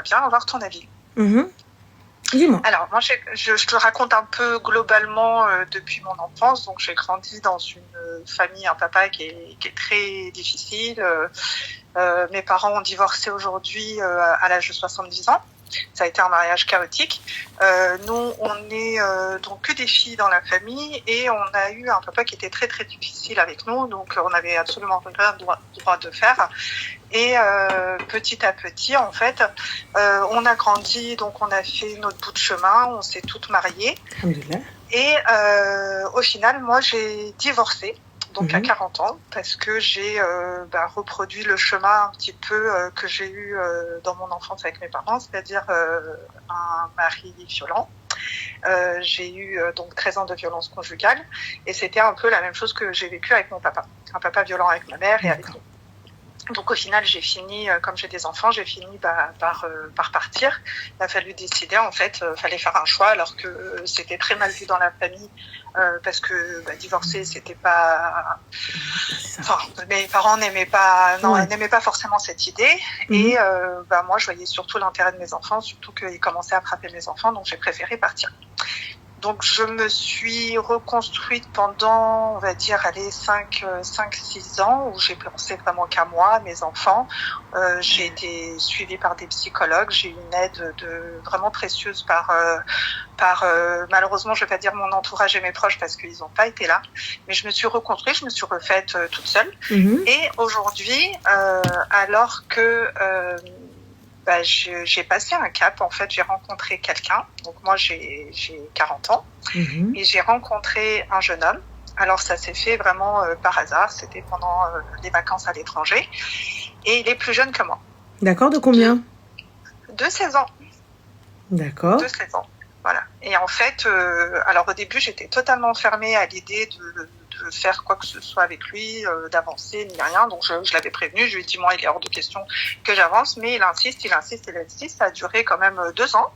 bien avoir ton avis. Dis-moi. Alors, moi, je te raconte un peu globalement depuis mon enfance. Donc, j'ai grandi dans une famille, un papa qui est très difficile. Mes parents ont divorcé aujourd'hui à l'âge de 70 ans. Ça a été un mariage chaotique. Nous, on est donc que des filles dans la famille et on a eu un papa qui était très très difficile avec nous. Donc, on n'avait absolument rien droit de faire. Et petit à petit, en fait, on a grandi, donc on a fait notre bout de chemin, on s'est toutes mariées. Et au final, moi, j'ai divorcé, donc à 40 ans, parce que j'ai reproduit le chemin un petit peu que j'ai eu dans mon enfance avec mes parents, c'est-à-dire un mari violent. J'ai eu donc 13 ans de violence conjugale, et c'était un peu la même chose que j'ai vécu avec mon papa. Un papa violent avec ma mère et avec nous. Donc au final, j'ai fini, comme j'ai des enfants, j'ai fini par partir. Il a fallu décider, en fait, fallait faire un choix, alors que c'était très mal vu dans la famille, parce que divorcer, c'était pas... Enfin, mes parents n'aimaient pas forcément cette idée. Et moi, je voyais surtout l'intérêt de mes enfants, surtout qu'ils commençaient à frapper mes enfants, donc j'ai préféré partir. Donc, je me suis reconstruite pendant, on va dire, 5-6 ans, où j'ai pensé vraiment qu'à moi, à mes enfants. J'ai été suivie par des psychologues. J'ai eu une aide vraiment précieuse par malheureusement, je vais pas dire mon entourage et mes proches parce qu'ils n'ont pas été là. Mais je me suis reconstruite, je me suis refaite toute seule. Et aujourd'hui, alors que... j'ai passé un cap, en fait, j'ai rencontré quelqu'un. Donc moi, j'ai 40 ans et j'ai rencontré un jeune homme. Alors ça s'est fait vraiment par hasard, c'était pendant les vacances à l'étranger. Et il est plus jeune que moi. D'accord, de combien ? De 16 ans. D'accord. De 16 ans, voilà. Et en fait, alors au début, j'étais totalement fermée à l'idée de faire quoi que ce soit avec lui, d'avancer, ni rien. Donc je l'avais prévenu, je lui ai dit, moi, il est hors de question que j'avance, mais il insiste. Ça a duré quand même 2 ans.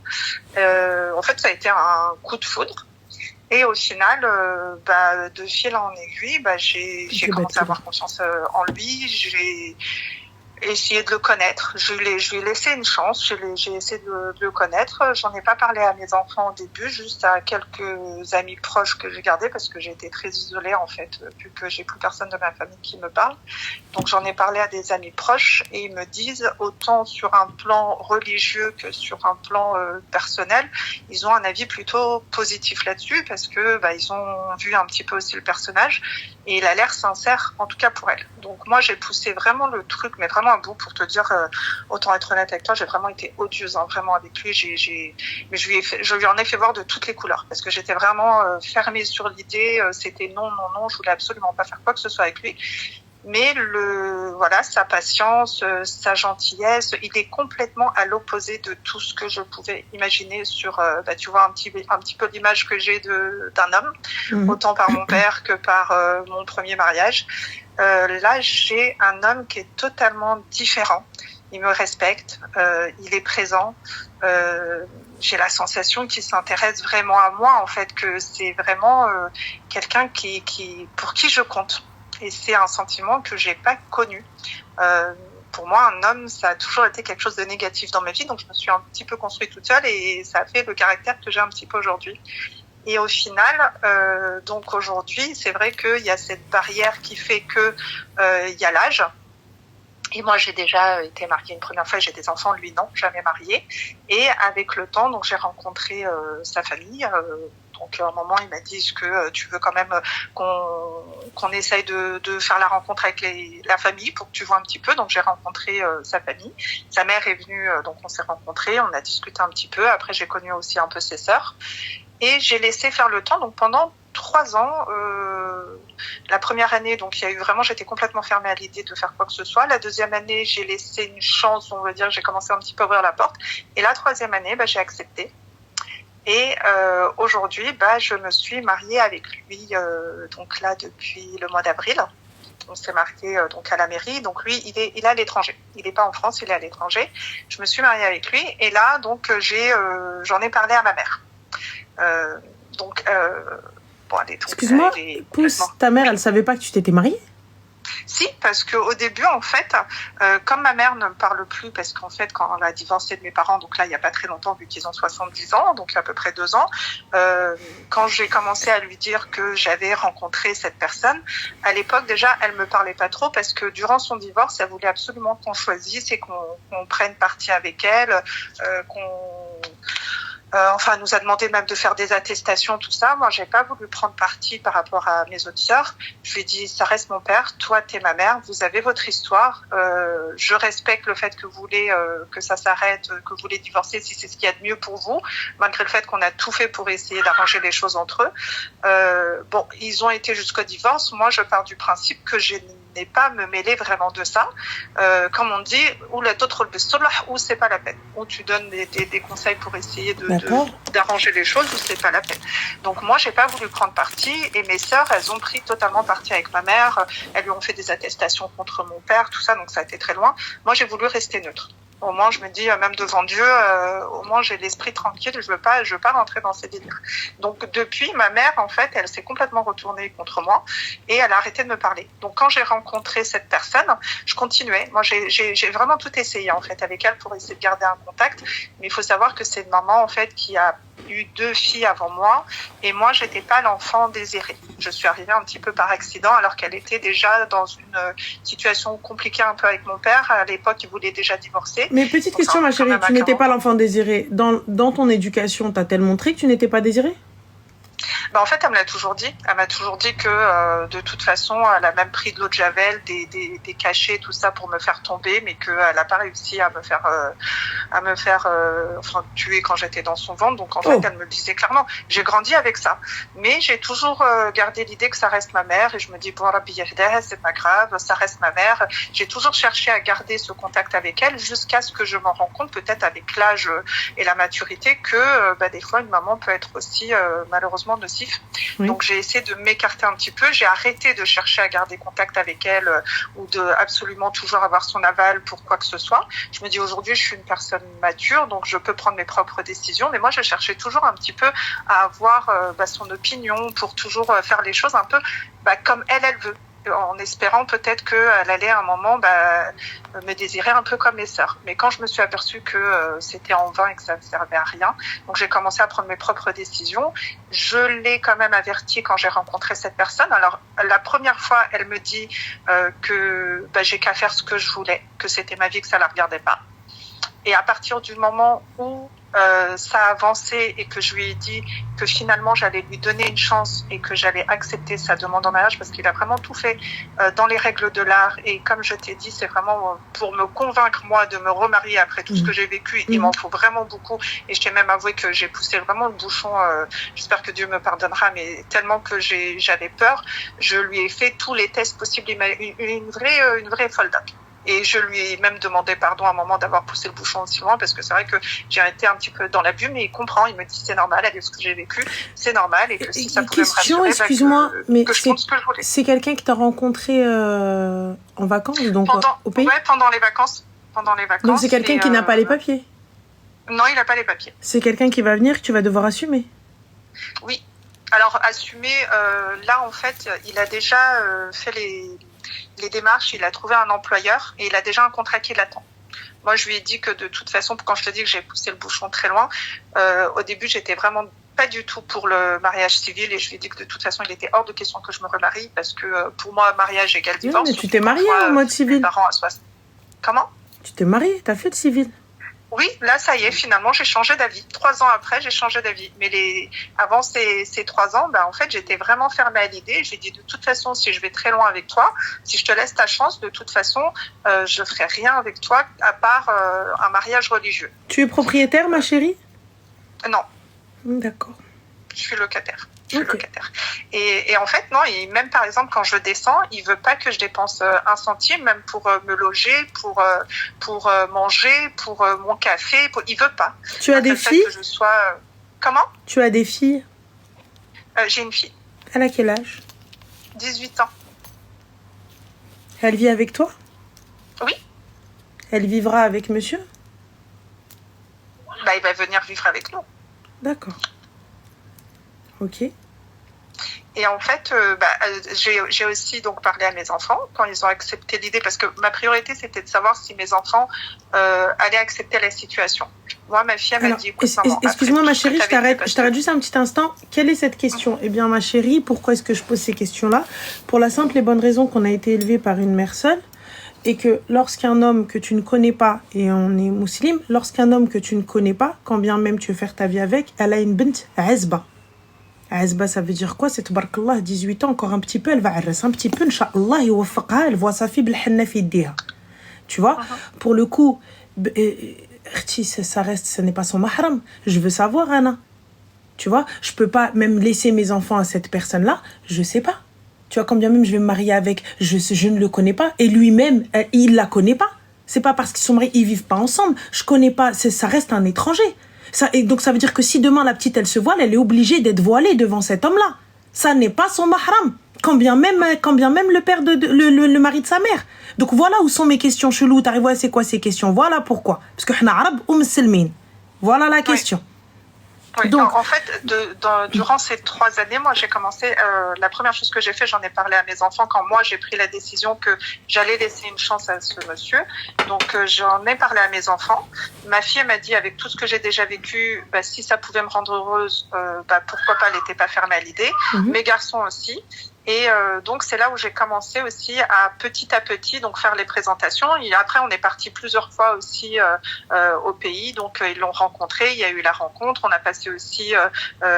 En fait, ça a été un coup de foudre. Et au final, de fil en aiguille, j'ai commencé à avoir confiance en lui. J'ai essayé de le connaître. Je lui ai laissé une chance. J'ai essayé de le connaître. J'en ai pas parlé à mes enfants au début, juste à quelques amis proches que j'ai gardés parce que j'ai été très isolée, en fait, vu que j'ai plus personne de ma famille qui me parle. Donc j'en ai parlé à des amis proches et ils me disent, autant sur un plan religieux que sur un plan personnel, ils ont un avis plutôt positif là-dessus parce que ils ont vu un petit peu aussi le personnage et il a l'air sincère, en tout cas pour elle. Donc moi, j'ai poussé vraiment le truc, mais vraiment à bout, pour te dire, autant être honnête avec toi, j'ai vraiment été odieuse, vraiment avec lui. Mais je lui en ai fait voir de toutes les couleurs, parce que j'étais vraiment fermée sur l'idée. C'était non, je voulais absolument pas faire quoi que ce soit avec lui. Mais sa patience, sa gentillesse, il est complètement à l'opposé de tout ce que je pouvais imaginer sur, tu vois un petit peu l'image que j'ai d'un homme, autant par mon père que par mon premier mariage. Là, j'ai un homme qui est totalement différent. Il me respecte, il est présent. J'ai la sensation qu'il s'intéresse vraiment à moi, en fait, que c'est vraiment quelqu'un pour qui je compte. Et c'est un sentiment que j'ai pas connu. Pour moi, un homme, ça a toujours été quelque chose de négatif dans ma vie, donc je me suis un petit peu construite toute seule et ça a fait le caractère que j'ai un petit peu aujourd'hui. Et au final, donc aujourd'hui, c'est vrai qu'il y a cette barrière qui fait que il y a l'âge. Et moi, j'ai déjà été mariée une première fois, j'ai des enfants, lui non, jamais marié. Et avec le temps, donc j'ai rencontré sa famille. Donc à un moment, il m'a dit, est-ce que tu veux quand même qu'on essaye de faire la rencontre avec la famille pour que tu vois un petit peu. Donc j'ai rencontré sa famille. Sa mère est venue, donc on s'est rencontrés, on a discuté un petit peu. Après, j'ai connu aussi un peu ses sœurs. Et j'ai laissé faire le temps. Donc pendant 3 ans, la première année, donc j'étais complètement fermée à l'idée de faire quoi que ce soit. La deuxième année, j'ai laissé une chance, on va dire, j'ai commencé un petit peu à ouvrir la porte. Et la troisième année, j'ai accepté. Et aujourd'hui, je me suis mariée avec lui, donc là depuis le mois d'avril. On s'est marié donc à la mairie. Donc lui, il est à l'étranger. Il n'est pas en France, il est à l'étranger. Je me suis mariée avec lui. Et là, donc j'en ai parlé à ma mère. Excuse-moi, ta mère, elle savait pas que tu t'étais mariée ? Si, parce qu'au début, en fait, comme ma mère ne me parle plus, parce qu'en fait, quand elle a divorcé de mes parents, donc là, il n'y a pas très longtemps, vu qu'ils ont 70 ans, donc il y a à peu près 2 ans, quand j'ai commencé à lui dire que j'avais rencontré cette personne, à l'époque, déjà, elle me parlait pas trop, parce que durant son divorce, elle voulait absolument qu'on choisisse et qu'on prenne parti avec elle, enfin, elle nous a demandé même de faire des attestations, tout ça. Moi, j'ai pas voulu prendre parti par rapport à mes autres sœurs. Je lui ai dit, ça reste mon père, toi, t'es ma mère, vous avez votre histoire. Je respecte le fait que vous voulez que ça s'arrête, que vous voulez divorcer si c'est ce qu'il y a de mieux pour vous, malgré le fait qu'on a tout fait pour essayer d'arranger les choses entre eux. Bon, ils ont été jusqu'au divorce. Moi, je pars du principe que je n'ai pas à me mêler vraiment de ça. Comme on dit, ou la totral bisolah, ou c'est pas la peine. Ou tu donnes des conseils pour essayer d'arranger les choses, ou c'est pas la peine. Donc moi, j'ai pas voulu prendre parti, et mes sœurs, elles ont pris totalement parti avec ma mère. Elles lui ont fait des attestations contre mon père, tout ça, donc ça a été très loin. Moi, j'ai voulu rester neutre. Au moins, je me dis, même devant Dieu, au moins j'ai l'esprit tranquille, je veux pas rentrer dans ces délires. Donc, depuis, ma mère, en fait, elle s'est complètement retournée contre moi et elle a arrêté de me parler. Donc, quand j'ai rencontré cette personne, je continuais. Moi, j'ai vraiment tout essayé, en fait, avec elle pour essayer de garder un contact. Mais il faut savoir que c'est une maman, en fait, qui a eu 2 filles avant moi et moi, j'étais pas l'enfant désiré. Je suis arrivée un petit peu par accident alors qu'elle était déjà dans une situation compliquée un peu avec mon père. À l'époque, il voulait déjà divorcer. Mais petite question, ma chérie, tu n'étais pas l'enfant désiré. Dans ton éducation, t'a-t-elle montré que tu n'étais pas désirée ? En fait, elle me l'a toujours dit. Elle m'a toujours dit que de toute façon, elle a même pris de l'eau de javel, des cachets, tout ça pour me faire tomber, mais qu'elle n'a pas réussi à me faire tuer quand j'étais dans son ventre. Donc en fait, elle me le disait clairement. J'ai grandi avec ça, mais j'ai toujours gardé l'idée que ça reste ma mère et je me dis bon, c'est pas grave, ça reste ma mère. J'ai toujours cherché à garder ce contact avec elle jusqu'à ce que je m'en rende compte, peut-être avec l'âge et la maturité, que des fois une maman peut être aussi malheureusement nocif. Oui. Donc j'ai essayé de m'écarter un petit peu, j'ai arrêté de chercher à garder contact avec elle ou de absolument toujours avoir son aval pour quoi que ce soit. Je me dis aujourd'hui je suis une personne mature, donc je peux prendre mes propres décisions, mais moi je cherchais toujours un petit peu à avoir son opinion pour toujours faire les choses un peu comme elle veut, en espérant peut-être qu'elle allait à un moment me désirer un peu comme les sœurs. Mais quand je me suis aperçue que c'était en vain et que ça ne servait à rien, donc j'ai commencé à prendre mes propres décisions. Je l'ai quand même avertie quand j'ai rencontré cette personne. Alors la première fois, elle me dit que j'ai qu'à faire ce que je voulais, que c'était ma vie, que ça la regardait pas. Et à partir du moment où ça a avancé et que je lui ai dit que finalement j'allais lui donner une chance et que j'allais accepter sa demande en mariage, parce qu'il a vraiment tout fait dans les règles de l'art, et comme je t'ai dit, c'est vraiment pour me convaincre moi de me remarier après tout ce que j'ai vécu. Il m'en faut vraiment beaucoup, et je t'ai même avoué que j'ai poussé vraiment le bouchon, j'espère que Dieu me pardonnera, mais tellement que j'avais peur, je lui ai fait tous les tests possibles. Il m'a une vraie folle dingue. Et je lui ai même demandé pardon à un moment d'avoir poussé le bouchon aussi loin, parce que c'est vrai que j'ai été un petit peu dans l'abus, mais il comprend, il me dit c'est normal, avec ce que j'ai vécu, c'est normal, et que si ça pouvait me rassurer, excuse-moi, mais que je compte ce que je voulais. C'est quelqu'un que tu as rencontré en vacances, donc au pays ? Ouais, pendant les vacances. Donc c'est quelqu'un qui n'a pas les papiers ? Non, il n'a pas les papiers. C'est quelqu'un qui va venir, que tu vas devoir assumer ? Oui. Alors, assumer, là, en fait, il a déjà fait les démarches, il a trouvé un employeur et il a déjà un contrat qui l'attend. Moi, je lui ai dit que de toute façon, quand je te dis que j'ai poussé le bouchon très loin, au début, j'étais vraiment pas du tout pour le mariage civil, et je lui ai dit que de toute façon, il était hors de question que je me remarie, parce que pour moi, mariage égale divorce. Non, mais tu t'es mariée en mode civil. Mes parents à 60. Comment ? Tu t'es mariée, t'as fait le civil. Oui, là, ça y est, finalement, j'ai changé d'avis. 3 ans après, j'ai changé d'avis. Mais avant ces 3 ans, en fait, j'étais vraiment fermée à l'idée. J'ai dit, de toute façon, si je vais très loin avec toi, si je te laisse ta chance, de toute façon, je ferai rien avec toi, à part un mariage religieux. Tu es propriétaire, ma chérie ? Non. D'accord. Je suis locataire. Et en fait, non, même par exemple, quand je descends, il veut pas que je dépense 1 centime, même pour me loger, pour manger, pour mon café. Il veut pas. Tu as des filles ? Que je sois... Comment ? Tu as des filles ? J'ai une fille. Elle a quel âge ? 18 ans. Elle vit avec toi ? Oui. Elle vivra avec monsieur ? Il va venir vivre avec nous. D'accord. Ok. Et en fait, j'ai aussi donc parlé à mes enfants quand ils ont accepté l'idée, parce que ma priorité c'était de savoir si mes enfants allaient accepter la situation. Moi, ma fille elle m'a dit, écoute, maman, excuse-moi ma chérie, je t'arrête juste un petit instant. Quelle est cette question? Eh bien ma chérie, pourquoi est-ce que je pose ces questions-là? Pour la simple et bonne raison qu'on a été élevé par une mère seule, et que lorsqu'un homme que tu ne connais pas, et on est musulman, lorsqu'un homme que tu ne connais pas, quand bien même tu veux faire ta vie avec, elle a une bint azba. Azba, ça veut dire quoi? C'est tabarakallah, 18 ans, encore un petit peu, elle va arrêter un petit peu, incha'Allah, elle voit sa fille bilhanna fi yediha. Tu vois? Pour le coup, ça reste, ce n'est pas son mahram. Je veux savoir, Anna. Tu vois? Je peux pas même laisser mes enfants à cette personne-là, je sais pas. Tu vois, quand bien même je vais me marier avec, je ne le connais pas, et lui-même, il la connaît pas. C'est pas parce qu'ils sont mariés, ils vivent pas ensemble. Je connais pas, ça reste un étranger. Et donc ça veut dire que si demain la petite elle se voile, elle est obligée d'être voilée devant cet homme-là. Ça n'est pas son mahram. Quand bien même le père le mari de sa mère. Donc voilà où sont mes questions cheloues. T'arrives à c'est quoi ces questions? Voilà pourquoi. Parce que on est arabes ou musulmans. Voilà la question. Oui, donc en fait, durant ces 3 années, moi j'ai commencé, la première chose que j'ai fait, j'en ai parlé à mes enfants quand moi j'ai pris la décision que j'allais laisser une chance à ce monsieur. Donc j'en ai parlé à mes enfants. Ma fille m'a dit, avec tout ce que j'ai déjà vécu, si ça pouvait me rendre heureuse, pourquoi pas, elle n'était pas fermée à l'idée. Mes garçons aussi. Et donc c'est là où j'ai commencé aussi à petit donc faire les présentations. Et après on est parti plusieurs fois aussi au pays, donc ils l'ont rencontré, il y a eu la rencontre, on a passé aussi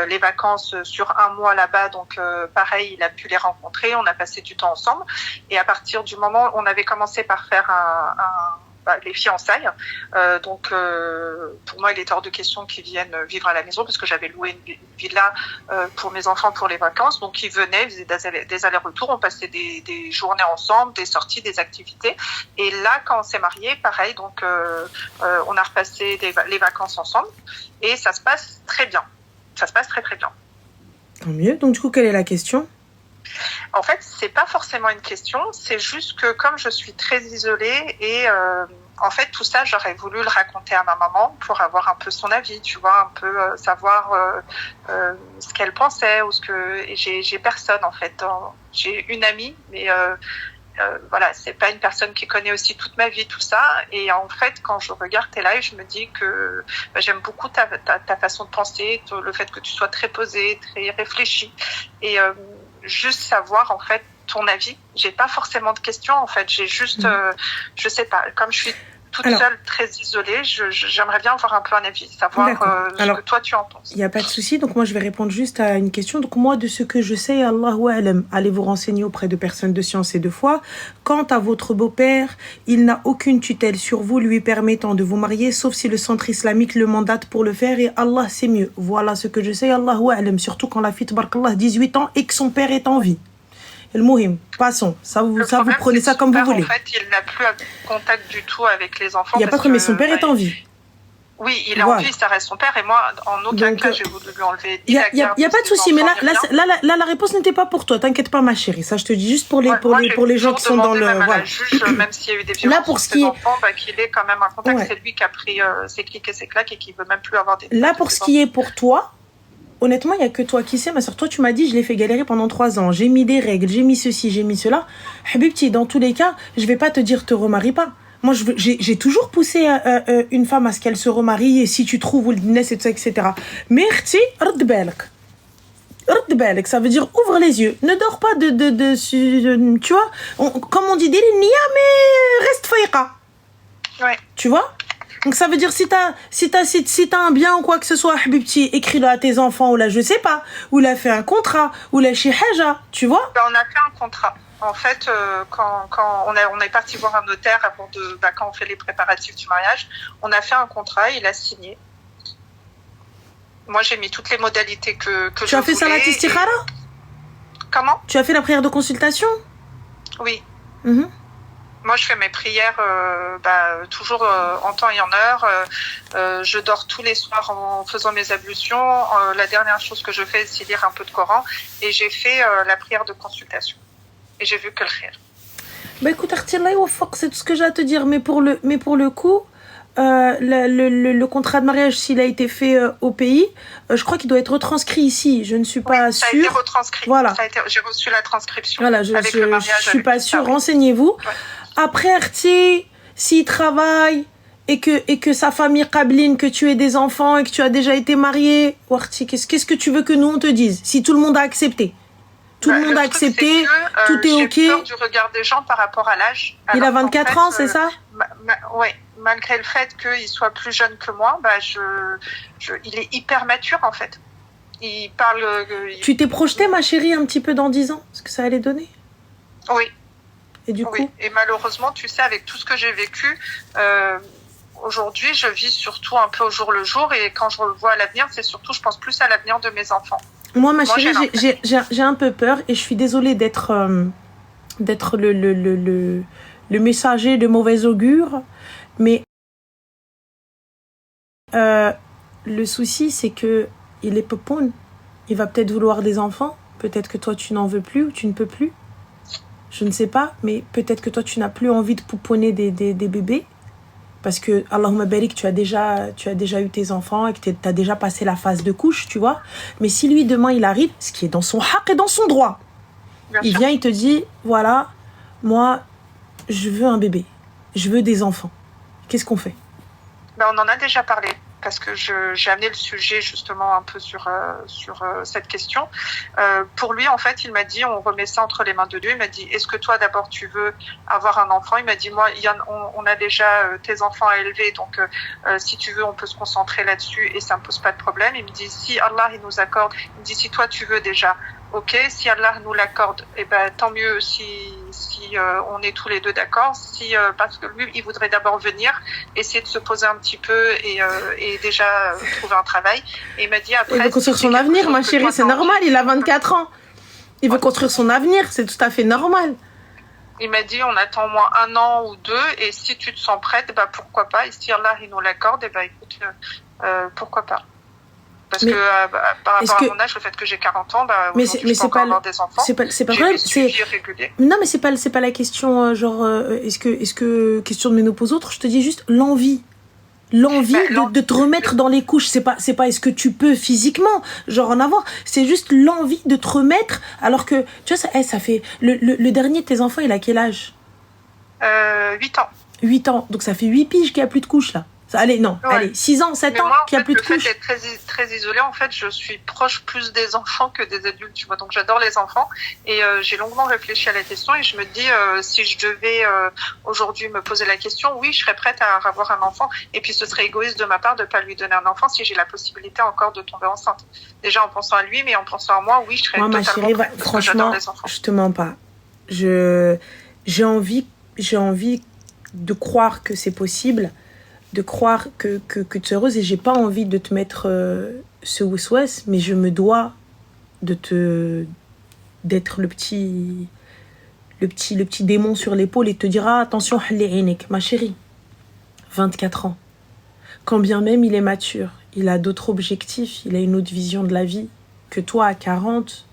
les vacances sur 1 mois là-bas, donc pareil, il a pu les rencontrer, on a passé du temps ensemble. Et à partir du moment où on avait commencé par faire les fiançailles, donc pour moi il est hors de question qu'ils viennent vivre à la maison, parce que j'avais loué une villa pour mes enfants pour les vacances, donc ils venaient, ils faisaient des allers-retours, on passait des journées ensemble, des sorties, des activités. Et là quand on s'est mariés, pareil, donc on a repassé les vacances ensemble, et ça se passe très bien, ça se passe très très bien. Tant mieux. Donc du coup, quelle est la question? En fait, c'est pas forcément une question, c'est juste que comme je suis très isolée et en fait tout ça, j'aurais voulu le raconter à ma maman pour avoir un peu son avis, tu vois, un peu savoir ce qu'elle pensait ou et j'ai personne en fait. J'ai une amie, mais voilà, c'est pas une personne qui connaît aussi toute ma vie, tout ça. Et en fait, quand je regarde tes lives, je me dis que j'aime beaucoup ta façon de penser, le fait que tu sois très posée, très réfléchie, et juste savoir en fait ton avis. J'ai pas forcément de questions en fait, j'ai juste je sais pas, comme je suis toute seule, très isolée, j'aimerais bien avoir un peu un avis, savoir ce que toi tu en penses. Il n'y a pas de souci, donc moi je vais répondre juste à une question. Donc moi, de ce que je sais, Allahu A'lam, allez vous renseigner auprès de personnes de science et de foi. Quant à votre beau-père, il n'a aucune tutelle sur vous lui permettant de vous marier, sauf si le centre islamique le mandate pour le faire, et Allah c'est mieux. Voilà ce que je sais, Allahu A'lam, surtout quand la fille, tabarakallah, 18 ans et que son père est en vie. Le Mohim, passons. Ça vous prenez ça comme vous voulez. En fait, il n'a plus contact du tout avec les enfants. Il n'y a pas de mais son père est en vie. Oui, il est en vie, ça reste son père. Et moi, en aucun cas, j'ai voulu lui enlever. Il n'y a pas de souci, mais là, la réponse n'était pas pour toi. T'inquiète pas, ma chérie. Ça, je te dis juste pour les gens qui sont dans le. Voilà. Juge, même s'il y a eu des violences pour ses enfants, qu'il ait quand même un contact. C'est lui qui a pris ses clics et ses claques et qui ne veut même plus avoir des. Là, pour ce qui est pour toi. Honnêtement, il n'y a que toi qui sais, ma soeur. Toi, tu m'as dit, je l'ai fait galérer pendant 3 ans. J'ai mis des règles, j'ai mis ceci, j'ai mis cela. Habibti, dans tous les cas, je vais pas te dire te remarie pas. Moi, j'ai toujours poussé une femme à ce qu'elle se remarie, et si tu trouves ou le dîner, etc. Mais, rd balek, ça veut dire ouvre les yeux. Ne dors pas tu vois, comme on dit, nia, mais reste faïqa. Ouais. Tu vois? Donc ça veut dire si t'as un bien ou quoi que ce soit, habibti, écris-le à tes enfants, ou là je sais pas, ou là fais un contrat, ou là chez haja, tu vois. On a fait un contrat. En fait, quand on est parti voir un notaire avant quand on fait les préparatifs du mariage, on a fait un contrat, il a signé. Moi j'ai mis toutes les modalités que je voulais. Tu as fait salat istikhara? Comment? Tu as fait la prière de consultation? Oui. Moi, je fais mes prières toujours en temps et en heure. Je dors tous les soirs en faisant mes ablutions. La dernière chose que je fais, c'est lire un peu de Coran. Et j'ai fait la prière de consultation. Et j'ai vu que le khir. Écoute, c'est tout ce que j'ai à te dire. Mais pour le coup, le contrat de mariage, s'il a été fait au pays, je crois qu'il doit être retranscrit ici. Je ne suis pas sûre. Ça a été retranscrit. Voilà. J'ai reçu la transcription. Voilà, je suis pas sûre. Renseignez-vous. Ouais. Après, Arti, s'il travaille et que sa famille qabline, que tu aies des enfants et que tu as déjà été marié, Arti, qu'est-ce que tu veux que nous on te dise? Si tout le monde a accepté. Tout le monde a accepté, tout est ok. J'ai peur du regard des gens par rapport à l'âge. Il a 24 ans, c'est ça? Ouais. Malgré le fait qu'il soit plus jeune que moi, il est hyper mature en fait. Il parle. Tu t'es projetée, ma chérie, un petit peu dans 10 ans, ce que ça allait donner? Oui. Et du coup? Et malheureusement, tu sais, avec tout ce que j'ai vécu, aujourd'hui, je vis surtout un peu au jour le jour. Et quand je revois l'avenir, c'est surtout, je pense plus à l'avenir de mes enfants. Moi, ma chérie, j'ai un peu peur et je suis désolée d'être le messager de mauvais augure. Mais le souci, c'est que il est pepoun. Il va peut-être vouloir des enfants. Peut-être que toi, tu n'en veux plus ou tu ne peux plus. Je ne sais pas, mais peut-être que toi, tu n'as plus envie de pouponner des bébés. Parce que, Allahumma barik, tu as déjà eu tes enfants et que tu as déjà passé la phase de couche, tu vois. Mais si lui, demain, il arrive, ce qui est dans son haq et dans son droit, il vient, il te dit, voilà, moi, je veux un bébé. Je veux des enfants. Qu'est-ce qu'on fait? On en a déjà parlé parce que j'ai amené le sujet justement un peu sur cette question. Pour lui, en fait, il m'a dit, on remet ça entre les mains de Dieu. Il m'a dit, est-ce que toi, d'abord, tu veux avoir un enfant? Il m'a dit, moi, on a déjà tes enfants à élever, donc si tu veux, on peut se concentrer là-dessus et ça me pose pas de problème. Il me dit, si Allah il nous accorde, il me dit, si toi, tu veux déjà, ok, si Allah nous l'accorde, tant mieux si on est tous les deux d'accord. Parce que lui, il voudrait d'abord venir, essayer de se poser un petit peu et déjà trouver un travail. Et il m'a dit après. Il veut construire son avenir, ma chérie, c'est normal. Il a 24 ans. Il veut construire son avenir, c'est tout à fait normal. Il m'a dit, on attend au moins 1 an ou 2, et si tu te sens prête, pourquoi pas. Et si Allah il nous l'accorde, écoute, pourquoi pas. Parce que par rapport à mon âge, le fait que j'ai 40 ans, mais c'est pas avoir des enfants. C'est pas vrai. Non, mais c'est pas la question est-ce que question de ménopause autre. Je te dis juste l'envie de te remettre dans les couches. C'est pas est-ce que tu peux physiquement en avoir. C'est juste l'envie de te remettre. Alors que tu vois ça fait le dernier de tes enfants, il a quel âge? 8 ans. 8 ans. Donc ça fait 8 piges qu'il n'y a plus de couches là. Allez, 6 ans, 7 ans, qu'il n'y a plus de couches. Le fait d'être très isolée, en fait, je suis proche plus des enfants que des adultes, tu vois. Donc, j'adore les enfants. Et j'ai longuement réfléchi à la question et je me dis, si je devais aujourd'hui me poser la question, oui, je serais prête à avoir un enfant. Et puis, ce serait égoïste de ma part de ne pas lui donner un enfant si j'ai la possibilité encore de tomber enceinte. Déjà, en pensant à lui, mais en pensant à moi, oui, je serais totalement prête. Moi, ma chérie, franchement, je te mens pas. J'ai envie de croire que c'est possible, de croire que tu es heureuse, et j'ai pas envie de te mettre ce wes-wes, mais je me dois d'être le petit démon sur l'épaule et te dire attention, ma chérie, 24 ans, quand bien même il est mature, il a d'autres objectifs, il a une autre vision de la vie que toi à 40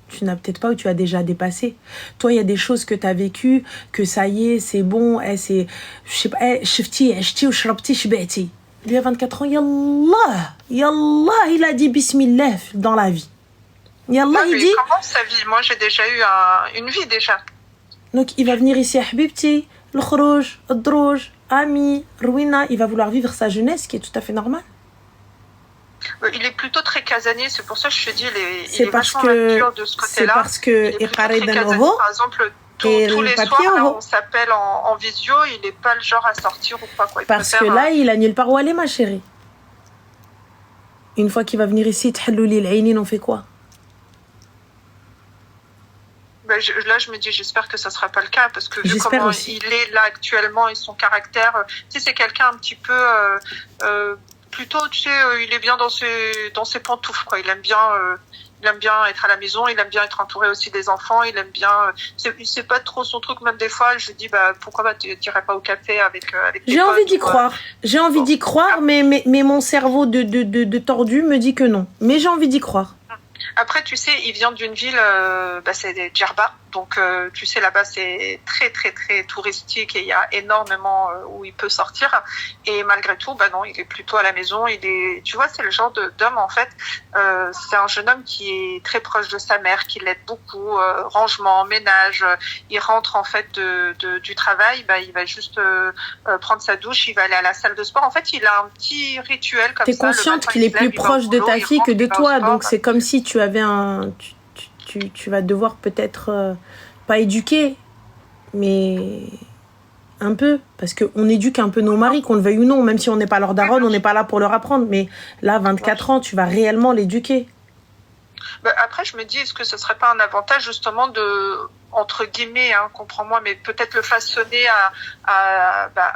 tu n'as peut-être pas ou tu as déjà dépassé. Toi, il y a des choses que tu as vécues, que ça y est, c'est bon, c'est... Je sais pas, shifti ou shrabti, shbeti. Lui, à 24 ans, yallah, il a dit bismillah dans la vie. Yallah, il dit... Il commence sa vie. Moi, j'ai déjà eu une vie, déjà. Donc, il va venir ici à Habibti, le khrouj, le drouj, ami, Rouina. Il va vouloir vivre sa jeunesse, qui est tout à fait normal. Il est plutôt très casanier, c'est pour ça que je te dis, il est vachement mature de ce côté-là. C'est parce que il est très casanier. Par exemple, tous les soirs, là, on s'appelle en visio, il n'est pas le genre à sortir ou quoi. Parce que là, il a nulle part où aller, ma chérie. Une fois qu'il va venir ici, t'hallouli l'aynin, on fait quoi? Là, je me dis, j'espère que ça ne sera pas le cas, parce que vu comment il est là actuellement et son caractère, tu sais, c'est quelqu'un un petit peu... plutôt, tu sais, il est bien dans ses pantoufles, quoi. Il aime bien être à la maison, il aime bien être entouré aussi des enfants, il aime bien... c'est pas trop son truc, même des fois, je lui dis, pourquoi tu n'irais pas au café avec tes potes. J'ai envie d'y croire, mais mon cerveau de tordu me dit que non. Mais j'ai envie d'y croire. Après, tu sais, il vient d'une ville, c'est Djerba. Donc, tu sais, là-bas, c'est très, très, très touristique et il y a énormément où il peut sortir. Et malgré tout, bah non, il est plutôt à la maison. Tu vois, c'est le genre d'homme, en fait, c'est un jeune homme qui est très proche de sa mère, qui l'aide beaucoup, rangement, ménage. Il rentre, en fait, du travail, bah, il va juste prendre sa douche, il va aller à la salle de sport. En fait, il a un petit rituel comme ça. T'es consciente qu'il est plus proche de ta fille que de toi, donc c'est comme si tu avais tu vas devoir peut-être pas éduquer, mais un peu, parce qu'on éduque un peu nos maris, qu'on le veuille ou non, même si on n'est pas leur daronne, on n'est pas là pour leur apprendre, mais là, 24 ans, tu vas réellement l'éduquer. Bah, après, je me dis, est-ce que ce serait pas un avantage justement entre guillemets, hein, comprends-moi, mais peut-être le façonner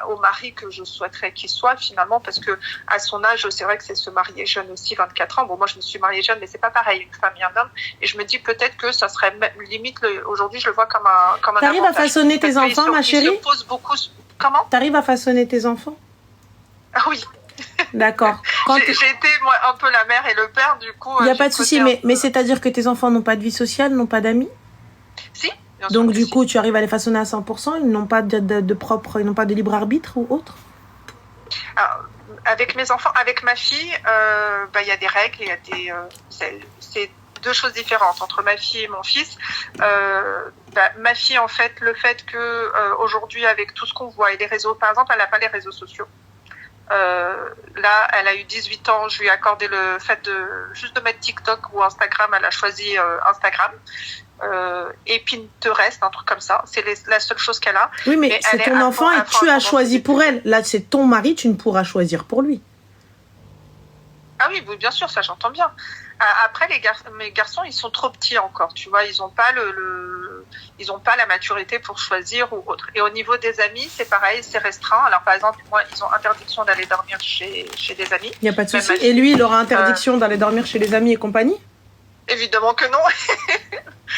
au mari que je souhaiterais qu'il soit finalement, parce que à son âge, c'est vrai que c'est se marier jeune aussi, 24 ans. Bon, moi, je me suis mariée jeune, mais c'est pas pareil, une femme et un homme. Et je me dis peut-être que ça serait limite, aujourd'hui, je le vois comme un avantage. T'arrives à façonner tes enfants, ma chérie? Il se pose beaucoup. Comment? T'arrives à façonner tes enfants? Ah oui. D'accord. J'ai été moi un peu la mère et le père, du coup. Il n'y a pas de souci, mais c'est-à-dire que tes enfants n'ont pas de vie sociale, n'ont pas d'amis? Si. Donc du coup, tu arrives à les façonner à 100%, ils n'ont pas de propre, ils n'ont pas de libre arbitre ou autre? Alors, avec mes enfants, avec ma fille, il y a des règles, il y a des, c'est deux choses différentes entre ma fille et mon fils. Ma fille, en fait, le fait que aujourd'hui, avec tout ce qu'on voit et les réseaux, par exemple, elle n'a pas les réseaux sociaux. Là, elle a eu 18 ans, je lui ai accordé le fait juste de mettre TikTok ou Instagram, elle a choisi Instagram. Et Pinterest, un truc comme ça. C'est la seule chose qu'elle a. Oui, mais c'est ton enfant et tu as choisi pour elle. Là, c'est ton mari, tu ne pourras choisir pour lui. Ah oui, bien sûr, ça j'entends bien. Après, mes garçons, ils sont trop petits encore, tu vois, ils n'ont pas ils ont pas la maturité pour choisir ou autre. Et au niveau des amis, c'est pareil, c'est restreint. Alors par exemple, moi, ils ont interdiction d'aller dormir chez des amis. Il n'y a pas de souci. Et lui, il aura interdiction d'aller dormir chez les amis et compagnie? Évidemment que non.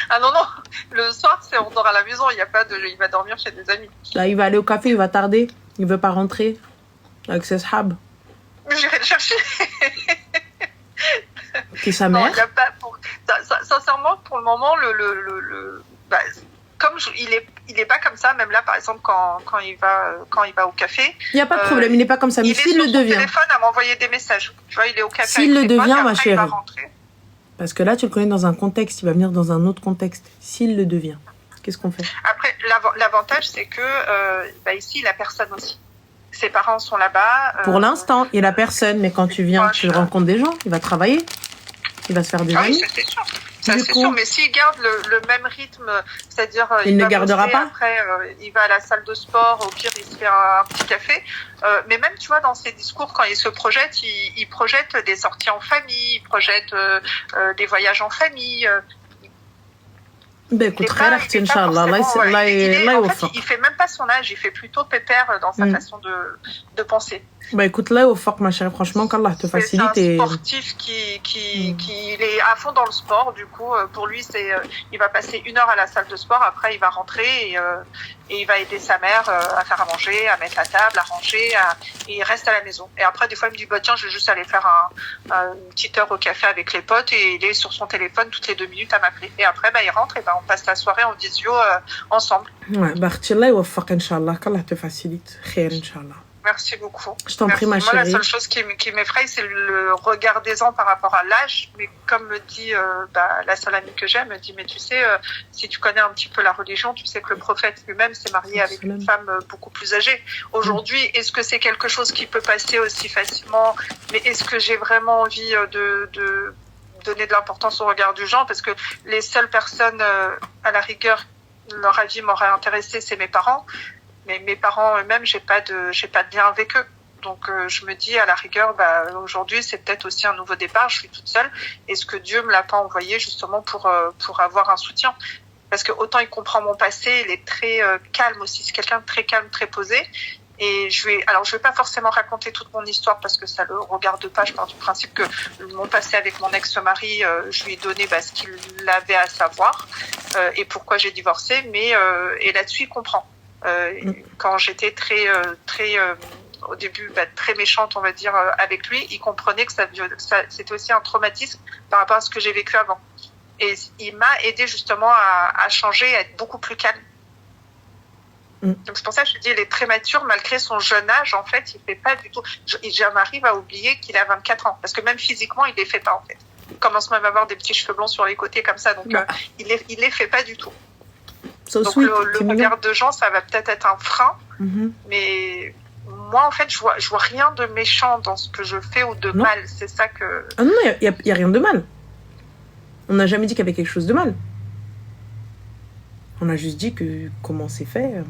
Ah non, le soir, on dort à la maison, il va dormir chez des amis. Là, il va aller au café, il va tarder, il veut pas rentrer avec ses sahab. J'irai le chercher. Qui sa mère? Sincèrement, pour le moment, comme il est pas comme ça, même là, par exemple, quand il va au café. Il n'y a pas de problème, il n'est pas comme ça, mais s'il le devient. Il est sur son téléphone à m'envoyer des messages. Tu vois, il est au café. S'il le devient, ma chérie. Il va rentrer. Parce que là, tu le connais dans un contexte, il va venir dans un autre contexte. S'il le devient, qu'est-ce qu'on fait? Après, l'avantage, c'est que ici, il a personne aussi. Ses parents sont là-bas. Pour l'instant, il a personne, mais quand tu viens, tu rencontres des gens, il va travailler, il va se faire des amis. Oui, c'est sûr. Ça, c'est sûr, mais s'il garde le même rythme, c'est-à-dire il ne gardera pas. Après, il va à la salle de sport, au pire, il se fait un petit café. Mais même, tu vois, dans ses discours, quand il se projette, il projette des sorties en famille, il projette des voyages en famille. Ben écoute, Inch'Allah, il fait même pas son âge, il fait plutôt pépère dans sa façon de penser. Bah écoute, là au fort ma chérie, franchement qu'Allah te facilite. C'est un sportif qui est à fond dans le sport, du coup pour lui il va passer 1 heure à la salle de sport, après il va rentrer et il va aider sa mère à faire à manger, à mettre la table, à ranger, et il reste à la maison. Et après des fois il me dit tiens, je vais juste aller faire une petite heure au café avec les potes, et il est sur son téléphone toutes les 2 minutes à m'appeler. Et après il rentre et on passe la soirée en visio ensemble. Ouais, Bartillah wa faq Inch'Allah, qu'Allah te facilite. Khair Inch'Allah. Merci beaucoup. Je t'en prie, ma chérie. Moi, la seule chose qui m'effraie, c'est le regard des ans par rapport à l'âge. Mais comme me dit la seule amie que j'ai, elle me dit, mais tu sais, si tu connais un petit peu la religion, tu sais que le prophète lui-même s'est marié avec une femme beaucoup plus âgée. Aujourd'hui, est-ce que c'est quelque chose qui peut passer aussi facilement? Mais est-ce que j'ai vraiment envie de donner de l'importance au regard du genre? Parce que les seules personnes, à la rigueur, leur avis m'aurait intéressé, c'est mes parents. Mais mes parents eux-mêmes, j'ai pas de lien avec eux. Donc je me dis à la rigueur, aujourd'hui c'est peut-être aussi un nouveau départ. Je suis toute seule. Est-ce que Dieu me l'a pas envoyé justement pour avoir un soutien? Parce que autant il comprend mon passé, il est très calme aussi. C'est quelqu'un de très calme, très posé. Et je vais pas forcément raconter toute mon histoire parce que ça le regarde pas. Je pars du principe que mon passé avec mon ex-mari, je lui ai donné ce qu'il avait à savoir et pourquoi j'ai divorcé. Mais et là-dessus il comprend. Quand j'étais très au début très méchante, on va dire, avec lui, il comprenait que ça c'était aussi un traumatisme par rapport à ce que j'ai vécu avant. Et il m'a aidé justement à changer, à être beaucoup plus calme. Donc c'est pour ça que je dis, il est prématuré malgré son jeune âge. En fait, il fait pas du tout. J'arrive à oublier qu'il a 24 ans parce que même physiquement, il les fait pas en fait. Il commence même à avoir des petits cheveux blonds sur les côtés comme ça, donc il les fait pas du tout. Donc le regard de gens, ça va peut-être être un frein, mais moi en fait, je vois rien de méchant dans ce que je fais ou de mal. C'est ça que. Ah non, il y a rien de mal. On n'a jamais dit qu'il y avait quelque chose de mal. On a juste dit que comment c'est fait,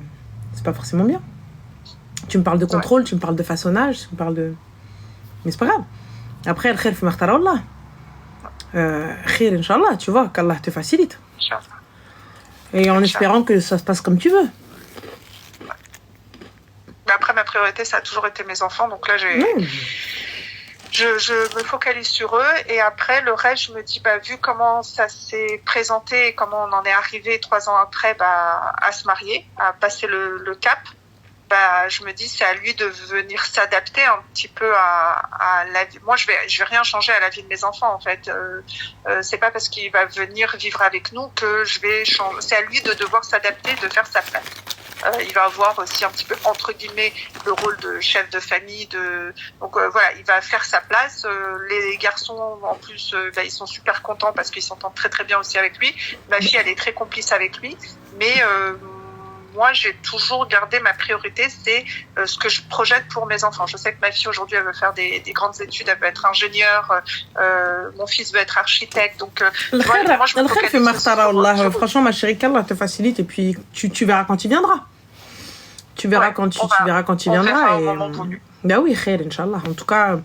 c'est pas forcément bien. Tu me parles de contrôle, tu me parles de façonnage, tu me parles de... Mais c'est pas grave. Après, le khir fi makhtara Allah. Khir, Inch'Allah, tu vois, qu'Allah te facilite. Et en espérant que ça se passe comme tu veux. Mais après, ma priorité, ça a toujours été mes enfants. Donc là, je me focalise sur eux. Et après, le reste, je me dis, vu comment ça s'est présenté et comment on en est arrivé 3 ans après à se marier, à passer le cap, je me dis, c'est à lui de venir s'adapter un petit peu à la vie. Moi, je vais rien changer à la vie de mes enfants, en fait. C'est pas parce qu'il va venir vivre avec nous que je vais changer. C'est à lui de devoir s'adapter, de faire sa place. Il va avoir aussi un petit peu, entre guillemets, le rôle de chef de famille. Donc voilà, il va faire sa place. Les garçons, en plus, ils sont super contents parce qu'ils s'entendent très très bien aussi avec lui. Ma fille, elle est très complice avec lui. Mais moi, j'ai toujours gardé ma priorité, c'est ce que je projette pour mes enfants. Je sais que ma fille, aujourd'hui, elle veut faire des grandes études, elle veut être ingénieure, mon fils veut être architecte. Donc, moi, je me focalise. Franchement, ma chérie, qu'Allah te facilite et puis tu verras quand il viendra. Tu verras quand il viendra. Au moment voulu. Bah oui, khair, Inch'Allah. En tout cas,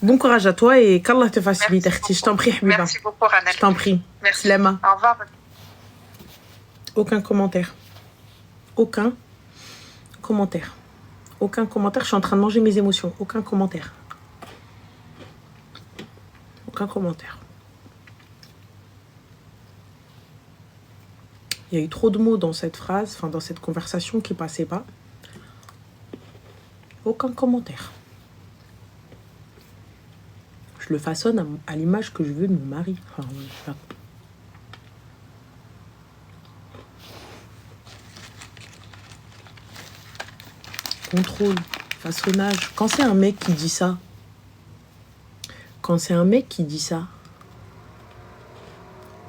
bon courage à toi et qu'Allah te facilite. Je t'en prie, Habiba. Merci beaucoup, Ranel. Je t'en prie. Merci. Slama. Au revoir. Aucun commentaire. Aucun commentaire. Je suis en train de manger mes émotions. Aucun commentaire. Il y a eu trop de mots dans cette phrase, dans cette conversation qui passaient pas. Aucun commentaire. Je le façonne à l'image que je veux de mon mari. Contrôle, façonnage. Quand c'est un mec qui dit ça,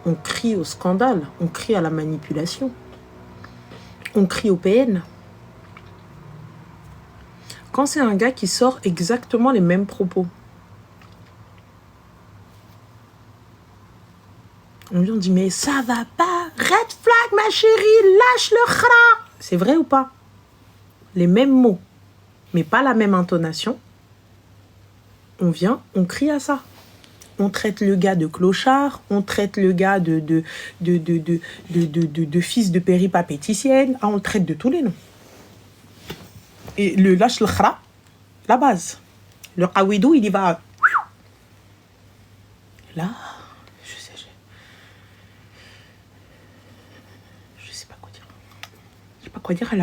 on crie au scandale, on crie à la manipulation, on crie au PN. Quand c'est un gars qui sort exactement les mêmes propos, on lui dit mais ça va pas, red flag ma chérie, lâche le khra. C'est vrai ou pas? Les mêmes mots, mais pas la même intonation. On vient, on crie à ça. On traite le gars de clochard, on traite le gars de fils de péripapéticienne, on le traite de tous les noms. Et le lâche le khra, la base. Le qawidou, il y va. Là, je sais pas quoi dire. Je sais pas quoi dire,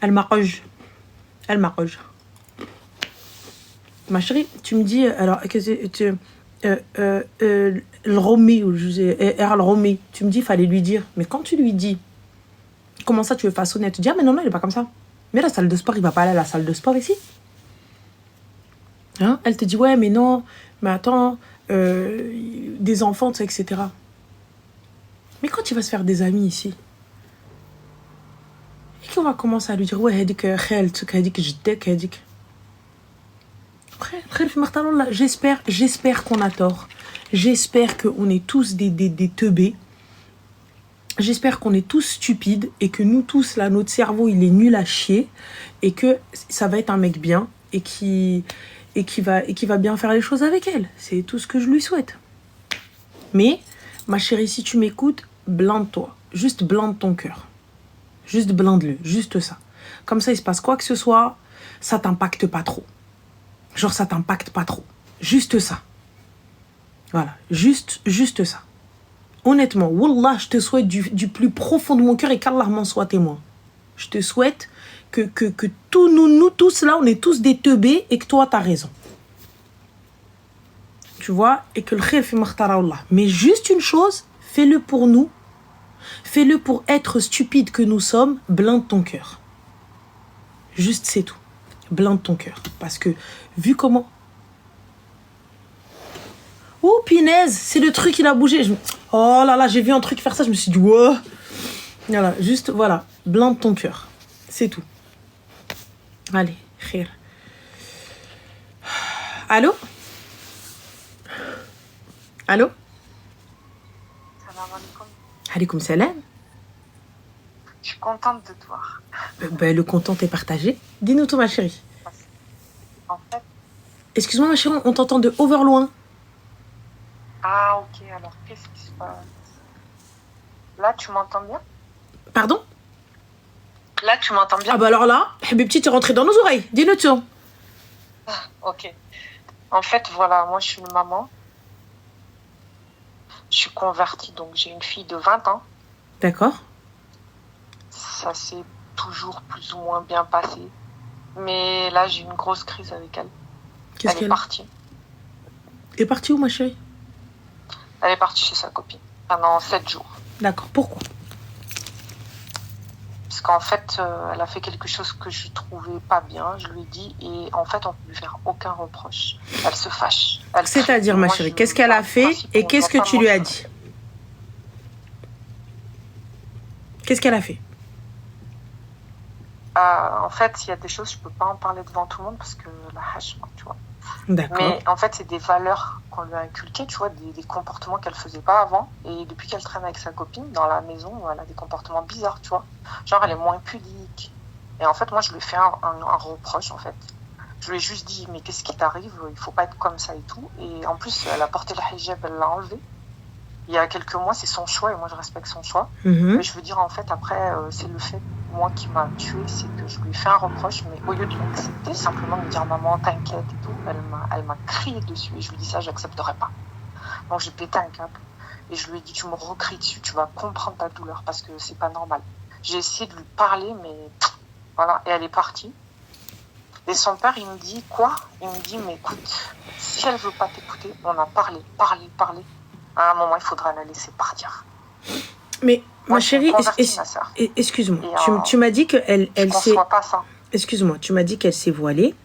elle m'arroge. Ma chérie, tu me dis, alors, le Romy, le Romy, tu me dis, il fallait lui dire. Mais quand tu lui dis, comment ça tu veux façonner? Tu dis, mais non, il est pas comme ça. Mais la salle de sport, il va pas aller à la salle de sport ici. Hein? Elle te dit, ouais, mais non, mais attends, des enfants, tu sais, etc. Mais quand il va se faire des amis ici, et qu'on va commencer à lui dire, ouais, j'espère qu'on a tort. J'espère qu'on est tous des teubés. J'espère qu'on est tous stupides et que nous tous, là, notre cerveau, il est nul à chier et que ça va être un mec bien et qui va bien faire les choses avec elle. C'est tout ce que je lui souhaite. Mais, ma chérie, si tu m'écoutes, blinde-toi. Juste blinde ton cœur. Juste blinde-le. Juste ça. Comme ça, il se passe quoi que ce soit, ça t'impacte pas trop. Genre, ça t'impacte pas trop. Juste ça. Voilà. Juste ça. Honnêtement, Wallah, je te souhaite du plus profond de mon cœur et qu'Allah m'en soit témoin. Je te souhaite que tous nous tous là, on est tous des teubés et que toi, t'as raison. tu vois, et que le khayr fi makhtara Allah. Mais juste une chose, fais-le pour nous, fais-le pour être stupide que nous sommes, blinde ton cœur. Juste c'est tout. Blinde ton cœur. Parce que, vu comment... Oh, pinaise, c'est le truc, il a bougé. Oh là là, j'ai vu un truc faire ça, je me suis dit, wow. Voilà, juste, voilà, blinde ton cœur. C'est tout. Allez, khayr. Allô? Allô? Salam alaikum. Alaykoum salam. Je suis contente de te voir. Le content est partagé. Dis-nous tout, ma chérie. En fait... Excuse-moi, ma chérie, on t'entend de over loin. Ah, ok, alors qu'est-ce qui se passe? Là, tu m'entends bien? Pardon? Là, tu m'entends bien? Ah bah alors là, Habibti, t'es rentré dans nos oreilles. Dis-nous tout. Ok. En fait, voilà, moi, je suis une maman. Je suis convertie, donc j'ai une fille de 20 ans. D'accord. Ça s'est toujours plus ou moins bien passé. Mais là, j'ai une grosse crise avec elle. Qu'est-ce Elle qu'elle est partie. Elle est partie où, ma chérie? Elle est partie chez sa copine pendant 7 jours. D'accord. Pourquoi? Parce qu'en fait, elle a fait quelque chose que je trouvais pas bien. Je lui ai dit, et en fait, on ne peut lui faire aucun reproche. Elle se fâche. C'est-à-dire, ma chérie, qu'est-ce qu'elle a fait et qu'est-ce que tu lui as dit? Qu'est-ce qu'elle a fait? En fait, il y a des choses, je peux pas en parler devant tout le monde parce que la hache, tu vois. D'accord. Mais en fait, c'est des valeurs qu'on lui a inculquées, tu vois, des comportements qu'elle faisait pas avant. Et depuis qu'elle traîne avec sa copine dans la maison, elle a des comportements bizarres, tu vois. Genre, elle est moins pudique. Et en fait, moi, je lui ai fait un reproche, en fait. Je lui ai juste dit, mais qu'est-ce qui t'arrive? Il faut pas être comme ça et tout. Et en plus, elle a porté le hijab, elle l'a enlevé. Il y a quelques mois, c'est son choix et moi, je respecte son choix. Mais je veux dire, en fait, après, c'est le fait, moi, qui m'a tué, c'est que je lui ai fait un reproche, mais au lieu de l'accepter, simplement de me dire, maman, t'inquiète et tout, elle m'a crié dessus et je lui ai dit ça, j'accepterai pas. Donc, j'ai pété un câble et je lui ai dit, tu me recries dessus, tu vas comprendre ta douleur parce que c'est pas normal. J'ai essayé de lui parler, mais voilà, et elle est partie. Et son père, il me dit, quoi? Il me dit, mais écoute, si elle veut pas t'écouter, on a parlé. À un moment, il faudra la laisser partir. Mais, moi, ma chérie, excuse-moi, tu m'as dit qu'elle s'est... pas ça. Excuse-moi, tu m'as dit qu'elle s'est voilée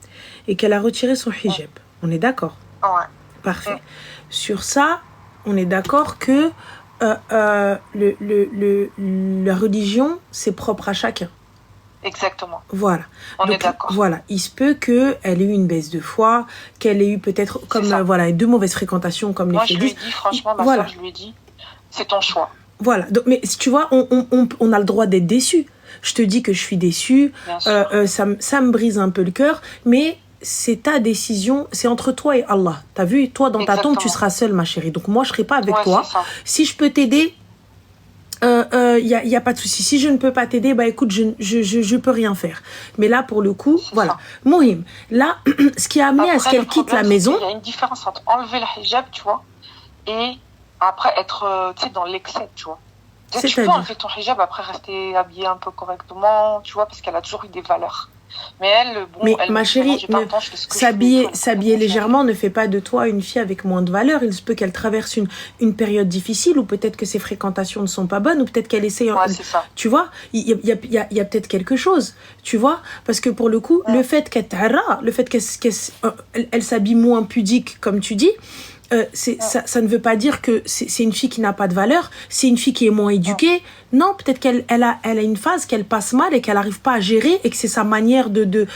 et qu'elle a retiré son hijab. On est d'accord? Ouais. Parfait. Sur ça, on est d'accord que la religion, c'est propre à chacun. Exactement. Voilà. On est d'accord. Voilà. Il se peut qu'elle ait eu une baisse de foi, qu'elle ait eu peut-être comme de mauvaises fréquentations, comme moi, les filles disent. Moi, je lui ai dit, franchement, ma soeur, je lui ai dit, c'est ton choix. Voilà. Donc, mais tu vois, on a le droit d'être déçu. Je te dis que je suis déçue. Ça me brise un peu le cœur, mais c'est ta décision, c'est entre toi et Allah. T'as vu, toi, dans ta tombe, tu seras seule, ma chérie. Donc, moi, je serai pas avec toi. Si je peux t'aider, y a pas de souci. Si je ne peux pas t'aider, bah écoute, je peux rien faire. Mais là, pour le coup, voilà. Mohim, là, ce qui a amené à ce qu'elle quitte la maison... Il y a une différence entre enlever le hijab, tu vois, et après être, tu sais, dans l'excès, tu vois. Tu peux enlever ton hijab, après rester habillée un peu correctement, tu vois, parce qu'elle a toujours eu des valeurs. Mais elle, bon, mais ma chérie, s'habiller légèrement ne fait pas de toi une fille avec moins de valeur. Il se peut qu'elle traverse une période difficile, ou peut-être que ses fréquentations ne sont pas bonnes, ou peut-être qu'elle essaie... Tu vois, il y a peut-être quelque chose, tu vois, parce que pour le coup, le fait qu'elle s'habille moins pudique, comme tu dis, ça ne veut pas dire que c'est une fille qui n'a pas de valeur, c'est une fille qui est moins éduquée. Non, peut-être qu'elle a une phase qu'elle passe mal et qu'elle n'arrive pas à gérer et que c'est sa manière de